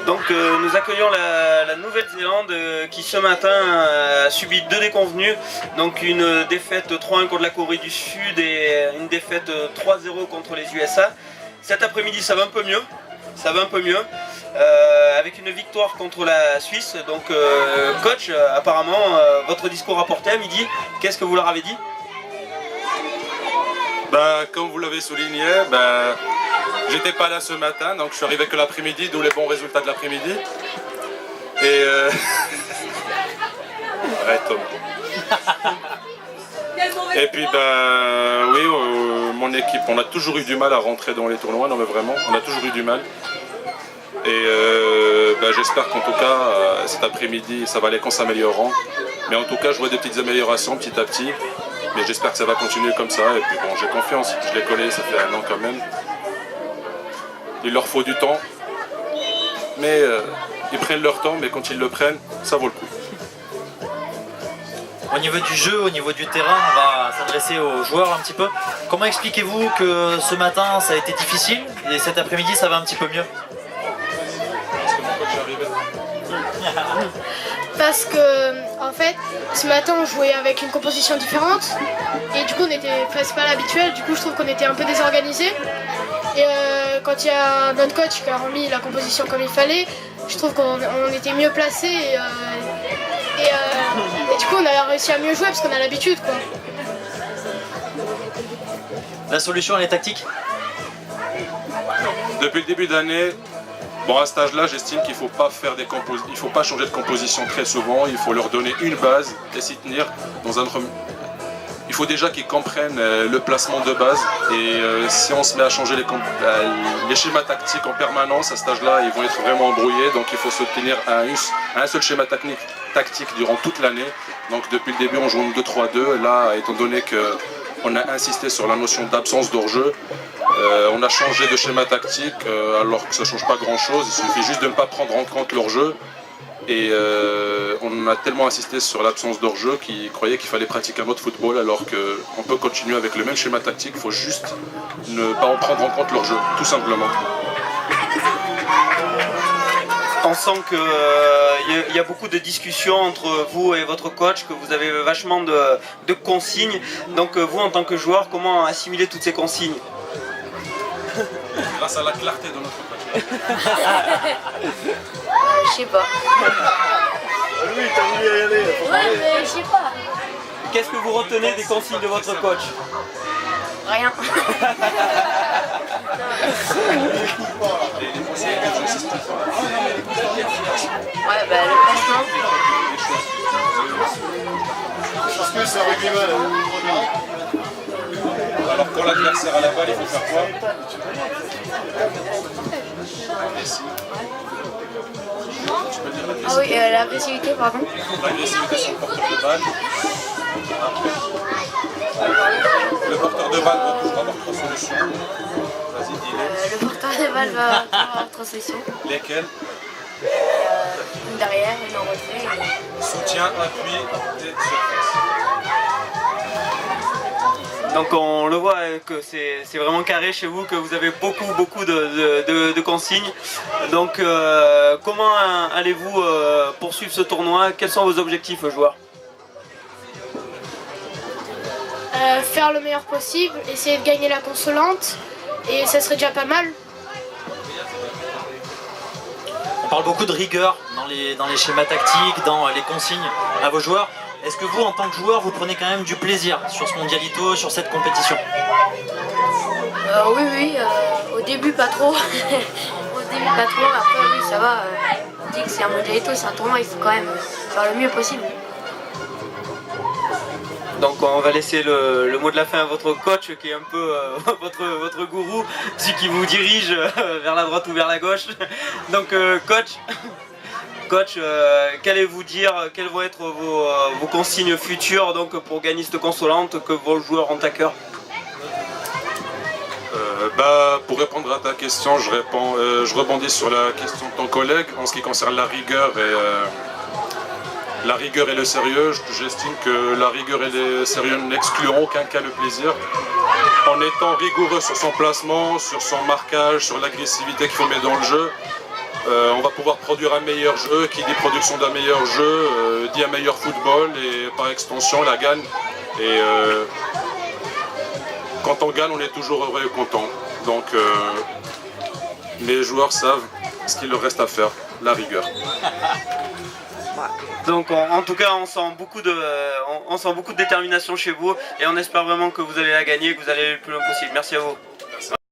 Donc nous accueillons la Nouvelle-Zélande qui ce matin a subi 2 déconvenues. Donc une défaite 3-1 contre la Corée du Sud et une défaite 3-0 contre les USA. Cet après-midi ça va un peu mieux. Avec une victoire contre la Suisse. Donc coach, apparemment votre discours a porté à midi. Qu'est-ce que vous leur avez dit? Comme vous l'avez souligné, j'étais pas là ce matin, donc je suis arrivé que l'après-midi, d'où les bons résultats de l'après-midi. Et arrête Tom. Et puis oui, mon équipe, on a toujours eu du mal à rentrer dans les tournois, non mais vraiment, on a toujours eu du mal. Et j'espère qu'en tout cas, cet après-midi, ça va aller qu'en s'améliorant. Mais en tout cas, je vois des petites améliorations petit à petit. Mais j'espère que ça va continuer comme ça. Et puis bon, j'ai confiance. Je l'ai collé, ça fait 1 an quand même. Il leur faut du temps. Mais ils prennent leur temps, mais quand ils le prennent, ça vaut le coup. Au niveau du jeu, au niveau du terrain, on va s'adresser aux joueurs un petit peu. Comment expliquez-vous que ce matin, ça a été difficile et cet après-midi, ça va un petit peu mieux? Parce que, en fait, ce matin on jouait avec une composition différente et du coup c'est pas l'habituel, du coup je trouve qu'on était un peu désorganisé. Et quand il y a notre coach qui a remis la composition comme il fallait, je trouve qu'on était mieux placé et du coup on a réussi à mieux jouer parce qu'on a l'habitude quoi. La solution elle est tactique? Depuis le début d'année, à cet âge-là, j'estime qu'il ne faut pas faut pas changer de composition très souvent. Il faut leur donner une base et s'y tenir dans un. Il faut déjà qu'ils comprennent le placement de base. Et si on se met à changer les schémas tactiques en permanence, à cet âge-là, ils vont être vraiment embrouillés. Donc il faut se tenir à un seul schéma tactique durant toute l'année. Donc depuis le début, on joue en 2-3-2. Là, étant donné qu'on a insisté sur la notion d'absence d'hors-jeu, on a changé de schéma tactique alors que ça ne change pas grand chose, il suffit juste de ne pas prendre en compte leur-jeu. Et on a tellement insisté sur l'absence d'hors-jeu qu'ils croyaient qu'il fallait pratiquer un autre football alors qu'on peut continuer avec le même schéma tactique, il faut juste ne pas en prendre en compte leur-jeu, tout simplement. On sent qu'il y a beaucoup de discussions entre vous et votre coach, que vous avez vachement de consignes. Donc vous en tant que joueur, comment assimiler toutes ces consignes? Grâce à la clarté de notre coach. Je sais pas. Lui, t'as voulu y aller. Ouais, mais je sais pas. Qu'est-ce que vous retenez des consignes de votre coach? Rien. Ouais, le placement. Parce que c'est un rugbyman. Alors pour l'adversaire à la balle, il faut faire quoi? Ah oui, l'agressivité, pardon. L'agressivité sur le porteur de balle. Le porteur de balle doit toujours avoir 3 solutions. Vas-y, dis-les. Le porteur de balle va avoir 3 solutions. Lesquelles? Une derrière, une en retrait. Soutien, appui et surface. Donc on le voit que c'est vraiment carré chez vous, que vous avez beaucoup de consignes. Donc comment allez-vous poursuivre ce tournoi? Quels sont vos objectifs, joueurs? Faire le meilleur possible, essayer de gagner la consolante et ça serait déjà pas mal. On parle beaucoup de rigueur dans les schémas tactiques, dans les consignes à vos joueurs. Est-ce que vous, en tant que joueur, vous prenez quand même du plaisir sur ce mondialito, sur cette compétition? Oui, au début pas trop. Après oui, ça va. On dit que c'est un mondialito, c'est un tournoi, il faut quand même faire le mieux possible. Donc on va laisser le mot de la fin à votre coach qui est un peu votre gourou, celui qui vous dirige vers la droite ou vers la gauche. Donc Coach, qu'allez-vous dire, quelles vont être vos consignes futures donc, pour gagner cette consolante que vos joueurs ont à cœur? Pour répondre à ta question, je rebondis sur la question de ton collègue en ce qui concerne la rigueur et le sérieux. J'estime que la rigueur et le sérieux n'excluront aucun cas le plaisir. En étant rigoureux sur son placement, sur son marquage, sur l'agressivité qu'il faut mettre dans le jeu, On va pouvoir produire un meilleur jeu. Qui dit production d'un meilleur jeu dit un meilleur football et par extension la gagne. Et quand on gagne, on est toujours heureux et content. Donc les joueurs savent ce qu'il leur reste à faire, la rigueur. Donc en tout cas, on sent beaucoup de détermination chez vous et on espère vraiment que vous allez la gagner et que vous allez aller le plus loin possible. Merci à vous.